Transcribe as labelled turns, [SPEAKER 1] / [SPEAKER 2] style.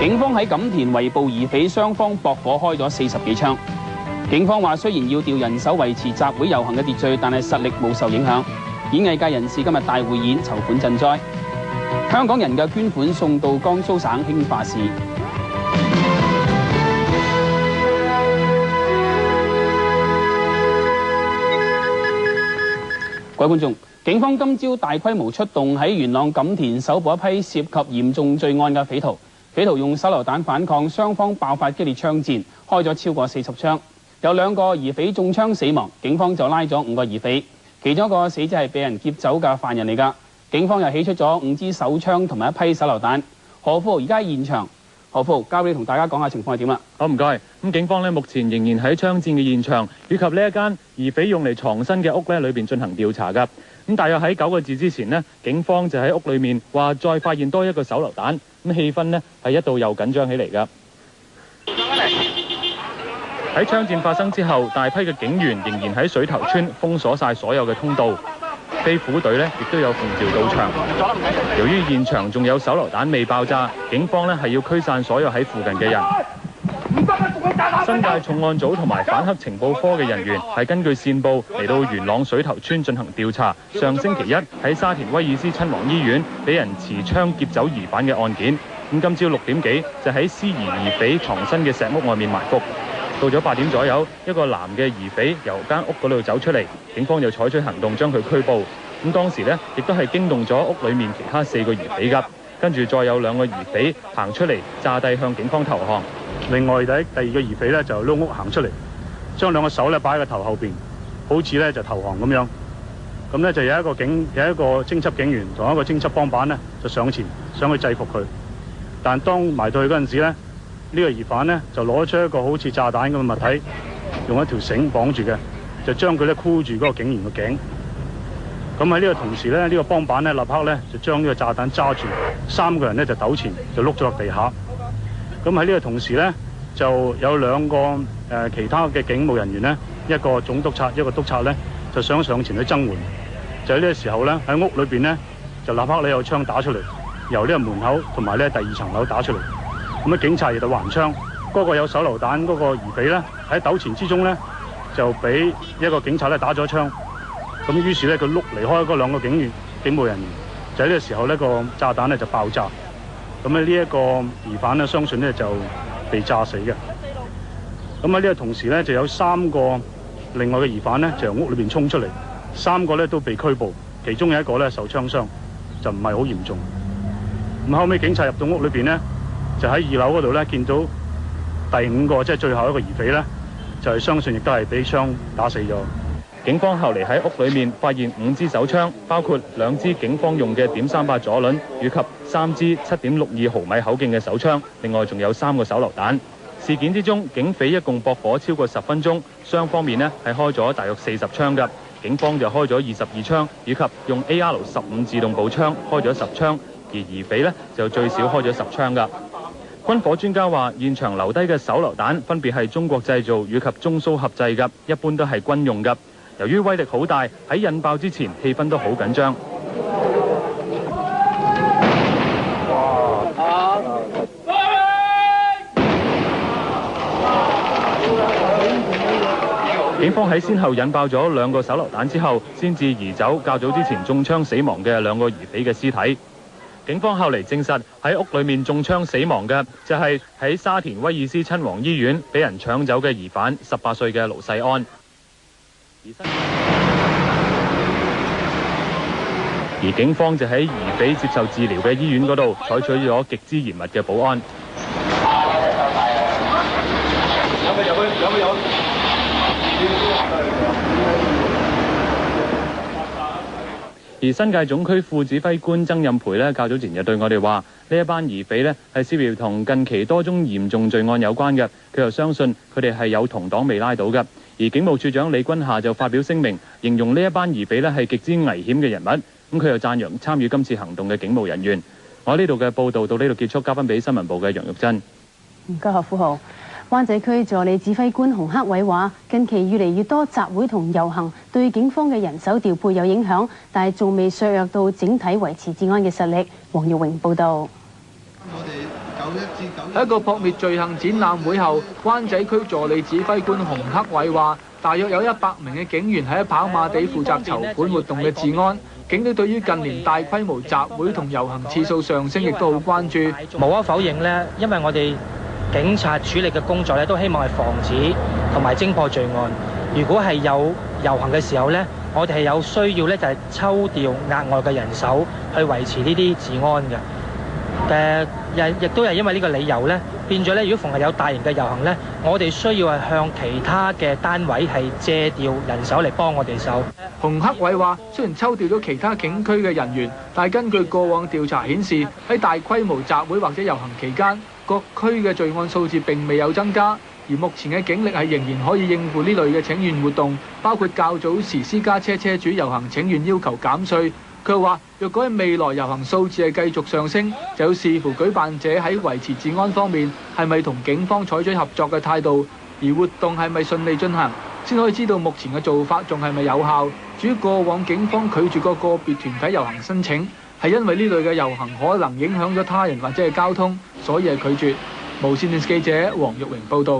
[SPEAKER 1] 警方喺錦田圍捕疑匪，雙方駁火開咗40幾槍。警方話雖然要調人手維持集會遊行嘅秩序，但係實力冇受影響。演藝界人士今日大匯演籌款賑災。香港人嘅捐款送到江蘇省興化市。各位觀眾，警方今朝大規模出動喺元朗錦田搜捕一批涉及嚴重罪案嘅匪徒。匪徒用手榴彈反抗，雙方爆發激烈槍戰，開咗超過40槍，有2個疑匪中槍死亡。警方就拉咗5個疑匪，其中一個死者係被人劫走嘅犯人嚟㗎。警方又起出咗5支手槍同埋一批手榴彈。何富豪而家喺現場，何富豪交俾你同大家講下情況係點啦。
[SPEAKER 2] 好，唔該。咁警方目前仍然喺槍戰嘅現場，以及呢一間疑匪用嚟藏身嘅屋裏邊進行調查㗎。咁大約喺9個字之前呢，警方就喺屋裏面話再發現多一個手榴彈，咁氣氛係一度又緊張起嚟㗎。喺槍戰發生之後，大批嘅警員仍然喺水頭村封鎖晒所有嘅通道，飛虎隊亦都有奉召到場。由於現場仲有手榴彈未爆炸，警方係要驅散所有喺附近嘅人。新界重案組同埋反黑情報科嘅人員係根據線報嚟到元朗水頭村進行調查。上星期一喺沙田威爾斯親王醫院俾人持槍劫走疑犯嘅案件，咁今朝6點幾就喺思疑疑匪藏身嘅石屋外面埋伏。到咗8點左右，一個男嘅疑匪由間屋嗰度走出嚟，警方就採取行動將佢拘捕。咁當時亦都係驚動咗屋裏面其他4個疑匪㗎。跟住再有2個疑匪行出嚟，炸低向警方投降。
[SPEAKER 3] 另外第2個疑匪就撈屋行出嚟，將2個手擺喺個頭後邊，好似就投降咁樣。咁就有一個偵緝警員同一個偵緝幫辦就上前想去制服佢，但當埋到去嗰陣時呢個疑犯就攞出一個好似炸彈咁嘅物體，用一條繩綁住嘅，就將佢箍住嗰個警員嘅頸。咁喺呢個同時呢個幫辦立刻就將呢個炸彈揸住，3個人就糾纏，就碌咗落地下。咁喺呢個同時就有2個其他嘅警務人員一個總督察，一個督察就想上前去增援。就喺呢個時候喺屋裏邊就立刻有槍打出嚟，由呢個門口同埋第2層樓打出嚟。咁警察亦都還槍，嗰個有手榴彈嗰個疑匪喺糾纏之中就俾一個警察打咗槍。咁於是佢碌離開嗰2個警務人員，就喺呢個時候個炸彈就爆炸。咁呢一個疑犯相信就被炸死嘅。咁喺呢個同時就有3個另外嘅疑犯就由屋裏邊衝出嚟，3個都被拘捕，其中有1個受槍傷，就唔係好嚴重。咁後尾警察入到屋裏邊就喺2樓嗰度見到第5個即係最後一個疑匪就係相信亦都係俾槍打死咗。
[SPEAKER 2] 警方後嚟喺屋裏面發現5支手槍，包括2支警方用嘅.38左輪，以及3支7.62毫米口徑嘅手槍，另外仲有3個手榴彈。事件之中，警匪一共駁火超過10分鐘，雙方面係開咗大約40槍㗎。警方就開咗22槍，以及用 AR-15自動步槍開咗10槍，而疑匪就最少開咗10槍㗎。軍火專家話，現場留低嘅手榴彈分別係中國製造以及中蘇合製㗎，一般都係軍用㗎。由於威力好大，喺引爆之前氣氛都好緊張。警方喺先後引爆咗2個手榴彈之後，先至移走較早之前中槍死亡嘅2個疑匪嘅屍體。警方後嚟證實，喺屋裏面中槍死亡嘅就係喺沙田威爾斯親王醫院俾人搶走嘅疑犯18歲嘅盧世安。而警方就喺疑匪接受治療嘅醫院嗰度採取咗極之嚴密嘅保安。而新界總區副指揮官曾蔭培較早前就對我哋話，呢一班疑匪係涉嫌同近期多宗嚴重罪案有關嘅。佢又相信佢哋係有同黨未拉到嘅。而警務處長李君夏就發表聲明，形容呢一班疑匪係極之危險嘅人物。咁佢又讚揚參與今次行動嘅警務人員。我喺呢度嘅報道到呢度結束，交翻俾新聞部嘅楊玉珍。
[SPEAKER 4] 唔該，何富豪。灣仔區助理指揮官洪克偉話：近期越嚟越多集會同遊行，對警方嘅人手調配有影響，但係仲未削弱到整體維持治安嘅實力。黃耀榮報導。
[SPEAKER 5] 我哋喺一個撲滅罪行展覽會後，灣仔區助理指揮官洪克偉話，大約有100名嘅警員喺跑馬地負責籌款活動嘅治安。警隊對於近年大規模集會同遊行次數上升，亦都好關注。
[SPEAKER 6] 無可否認呢，因為我哋警察處理嘅工作咧，都希望係防止同埋偵破罪案。如果係有遊行嘅時候呢，我哋係有需要咧，就係抽調額外嘅人手去維持呢啲治安嘅。亦都係因為呢個理由咧，變咗咧，如果逢係有大型嘅遊行咧，我哋需要係向其他嘅單位係借調人手嚟幫我哋手。
[SPEAKER 5] 洪克偉話：雖然抽調咗其他警區嘅人員，但係根據過往調查顯示，喺大規模集會或者遊行期間，各區嘅罪案數字並未有增加。而目前嘅警力係仍然可以應付呢類嘅請願活動，包括較早時私家車車主遊行請願要求減稅。佢話：若果喺未來遊行數字係繼續上升，就要視乎舉辦者喺維持治安方面係咪同警方採取合作嘅態度，而活動係咪順利進行，先可以知道目前嘅做法仲係咪有效。至於過往警方拒絕過個別團體遊行申請，係因為呢類嘅遊行可能影響咗他人或者係交通，所以係拒絕。無線電視記者黃玉榮報導。